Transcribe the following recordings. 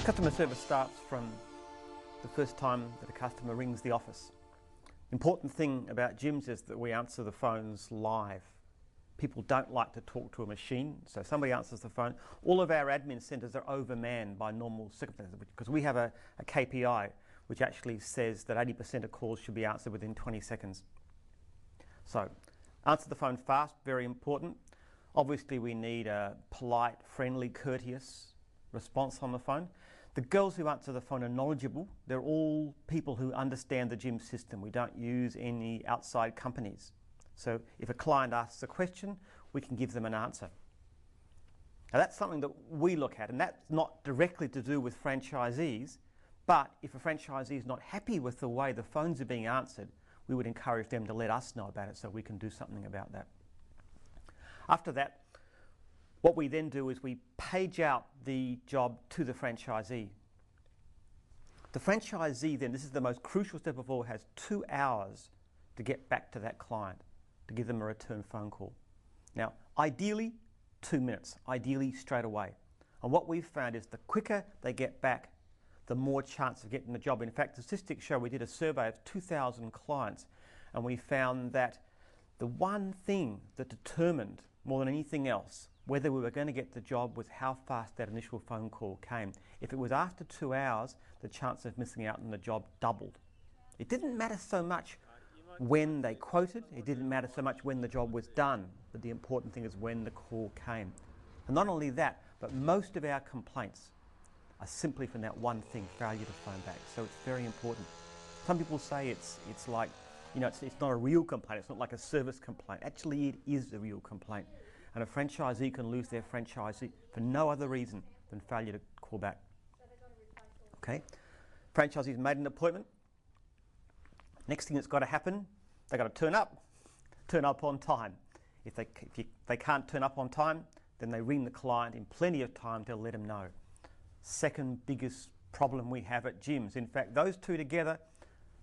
Customer service starts from the first time that a customer rings the office. Important thing about gyms is that we answer the phones live. People don't like to talk to a machine, so somebody answers the phone. All of our admin centres are overmanned by normal circumstances because we have a KPI which actually says that 80% of calls should be answered within 20 seconds. So, answer the phone fast, very important. Obviously we need a polite, friendly, courteous response on the phone. The girls who answer the phone are knowledgeable. They're all people who understand the gym system. We don't use any outside companies. So if a client asks a question, we can give them an answer. Now that's something that we look at, and that's not directly to do with franchisees, but if a franchisee is not happy with the way the phones are being answered, we would encourage them to let us know about it so we can do something about that. After that, what we then do is we page out the job to the franchisee. The franchisee then, this is the most crucial step of all, has 2 hours to get back to that client, to give them a return phone call. Now, ideally, 2 minutes, ideally straight away. And what we've found is the quicker they get back, the more chance of getting the job. In fact, statistics show we did a survey of 2,000 clients, and we found that the one thing that determined more than anything else whether we were going to get the job was how fast that initial phone call came. If it was after 2 hours, the chance of missing out on the job doubled. It didn't matter so much when they quoted, it didn't matter so much when the job was done, but the important thing is when the call came. And not only that, but most of our complaints are simply from that one thing, failure to phone back. So it's very important. Some people say it's like, you know, it's not a real complaint, it's not like a service complaint. Actually, it is a real complaint. And a franchisee can lose their franchisee for no other reason than failure to call back. Okay, franchisee's made an appointment. Next thing that's got to happen, they've got to turn up on time. If they can't turn up on time, then they ring the client in plenty of time to let them know. Second biggest problem we have at gyms. In fact, those two together,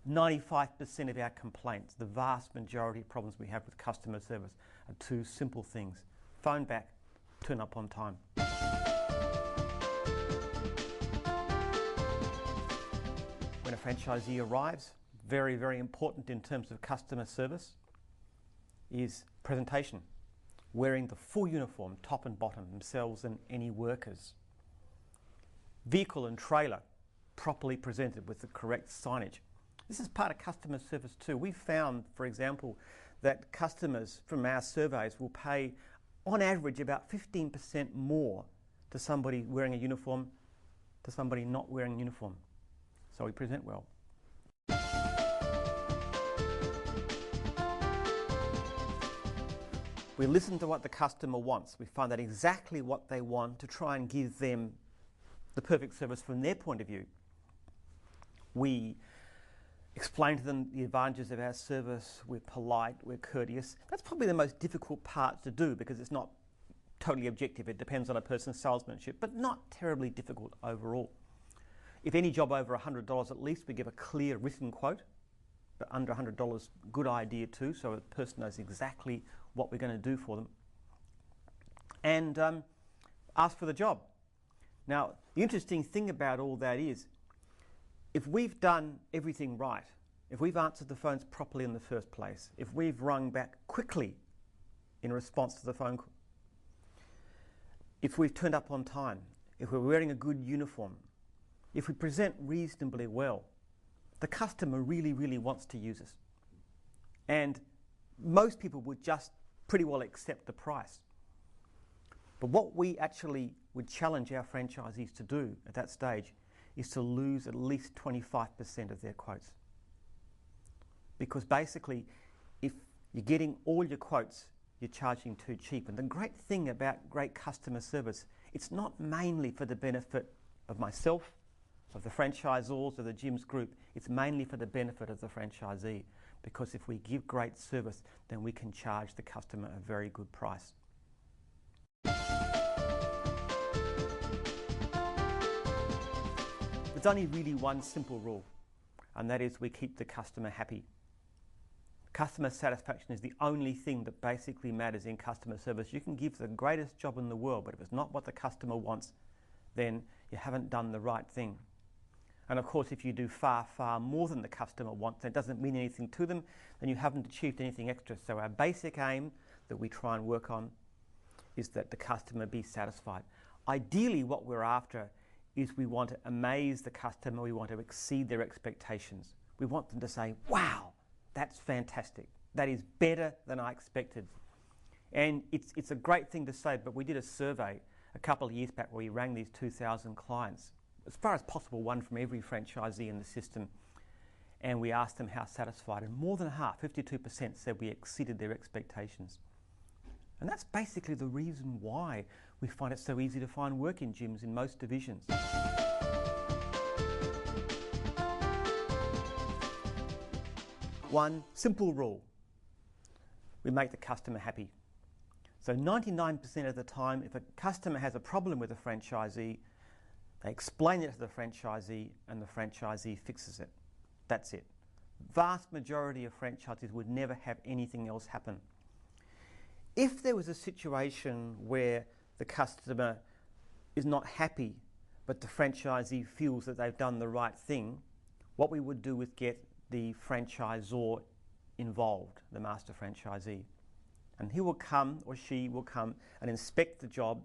95% of our complaints, the vast majority of problems we have with customer service are two simple things. Phone back, turn up on time. When a franchisee arrives, very, very important in terms of customer service is presentation. Wearing the full uniform, top and bottom, themselves and any workers. Vehicle and trailer properly presented with the correct signage. This is part of customer service too. We've found, for example, that customers from our surveys will pay on average about 15% more to somebody wearing a uniform to somebody not wearing a uniform. So we present well. We listen to what the customer wants. We find out exactly what they want to try and give them the perfect service from their point of view. We explain to them the advantages of our service. We're polite, we're courteous. That's probably the most difficult part to do because it's not totally objective. It depends on a person's salesmanship, but not terribly difficult overall. If any job over $100, at least we give a clear written quote, but under $100, good idea too, so a person knows exactly what we're going to do for them. And ask for the job. Now, the interesting thing about all that is, if we've done everything right, if we've answered the phones properly in the first place, if we've rung back quickly in response to the phone call, if we've turned up on time, if we're wearing a good uniform, if we present reasonably well, the customer really, really wants to use us. And most people would just pretty well accept the price. But what we actually would challenge our franchisees to do at that stage is to lose at least 25% of their quotes. Because basically, if you're getting all your quotes, you're charging too cheap. And the great thing about great customer service, it's not mainly for the benefit of myself, of the franchisors, of the gyms group. It's mainly for the benefit of the franchisee. Because if we give great service, then we can charge the customer a very good price. There's only really one simple rule, and that is we keep the customer happy. Customer satisfaction is the only thing that basically matters in customer service. You can give the greatest job in the world, but if it's not what the customer wants, then you haven't done the right thing. And of course, if you do far, far more than the customer wants, and it doesn't mean anything to them, then you haven't achieved anything extra. So our basic aim that we try and work on is that the customer be satisfied. Ideally, what we're after is we want to amaze the customer, we want to exceed their expectations. We want them to say, wow, that's fantastic. That is better than I expected. And it's a great thing to say, but we did a survey a couple of years back where we rang these 2,000 clients, as far as possible, one from every franchisee in the system, and we asked them how satisfied, and more than half, 52%, said we exceeded their expectations. And that's basically the reason why we find it so easy to find work in gyms in most divisions. One simple rule: we make the customer happy. So 99% of the time, if a customer has a problem with a franchisee, they explain it to the franchisee and the franchisee fixes it. That's it. Vast majority of franchisees would never have anything else happen. If there was a situation where the customer is not happy, but the franchisee feels that they've done the right thing, what we would do is get the franchisor involved, the master franchisee. And he will come, or she will come, and inspect the job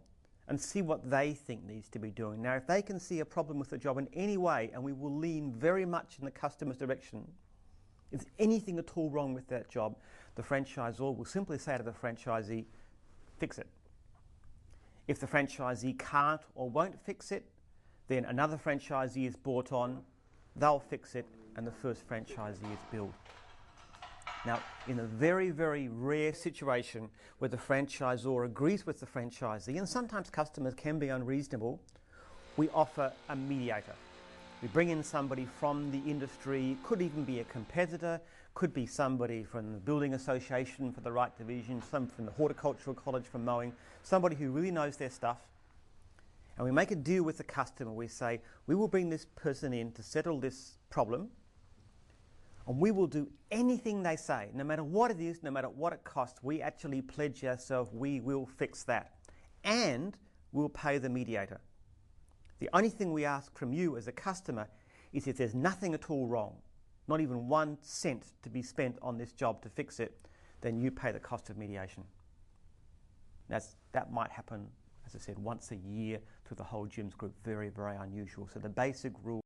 and see what they think needs to be doing. Now, if they can see a problem with the job in any way, and we will lean very much in the customer's direction, if there's anything at all wrong with that job, the franchisor will simply say to the franchisee, fix it. If the franchisee can't or won't fix it, then another franchisee is brought on, they'll fix it, and the first franchisee is billed. Now, in a very, very rare situation where the franchisor agrees with the franchisee, and sometimes customers can be unreasonable, we offer a mediator. We bring in somebody from the industry, could even be a competitor, could be somebody from the building association for the right division, some from the horticultural college for mowing, somebody who really knows their stuff. And we make a deal with the customer. We say, we will bring this person in to settle this problem, and we will do anything they say, no matter what it is, no matter what it costs. We actually pledge ourselves, we will fix that. And we'll pay the mediator. The only thing we ask from you as a customer is if there's nothing at all wrong, not even 1 cent to be spent on this job to fix it, then you pay the cost of mediation. That might happen, as I said, once a year to the whole gyms group. Very, very unusual. So the basic rule